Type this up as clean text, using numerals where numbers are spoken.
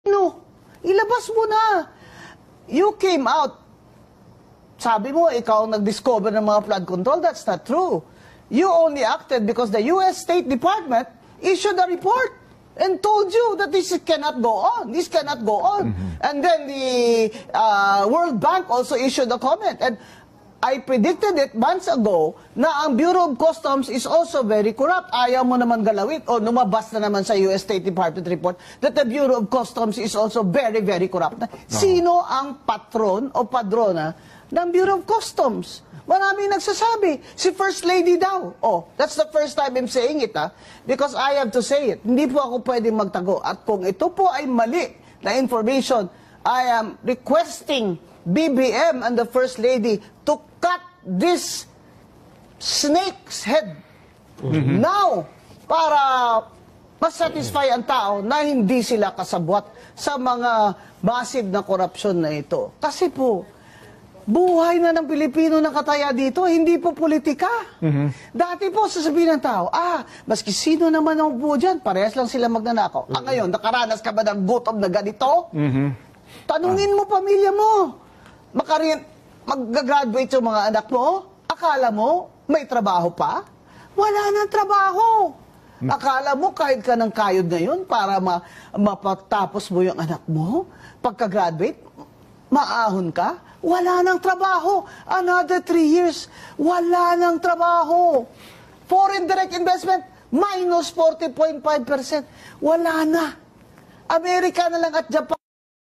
No, ilabas mo na. You came out. Sabi mo, ikaw ang nag-discover ng mga flood control. That's not true. You only acted because the U.S. State Department issued a report and told you that this cannot go on. This cannot go on. And then the World Bank also issued a comment. And I predicted it months ago na ang Bureau of Customs is also very corrupt. Ayaw mo naman galawin o lumabas na naman sa US State Department report that the Bureau of Customs is also very, very corrupt. Sino ang patron o padrona ng Bureau of Customs? Maraming nagsasabi. Si First Lady daw. Oh, that's the first time I'm saying it, ha? Because I have to say it. Hindi po ako pwedeng magtago. At kung ito po ay mali na information, I am requesting BBM and the First Lady to cut this snake's head now para masatisfy ang tao na hindi sila kasabwat sa mga massive na korupsyon na ito. Kasi po, buhay na ng Pilipino na kataya dito, hindi po politika. Dati po, sasabihin ng tao, maski sino naman ang upo dyan, parehas lang sila magnanakaw. Ngayon, nakaranas ka ba ng gutom na ganito? Tanungin mo pamilya mo. Mag-graduate yung mga anak mo? Akala mo may trabaho pa? Wala nang trabaho. Akala mo kahit ka ng kayod ngayon para mapatapos mo yung anak mo? Pagka-graduate, maahon ka? Wala nang trabaho. Another 3 years, wala nang trabaho. Foreign direct investment, minus 40.5%. Wala na. Amerika na lang at Japan.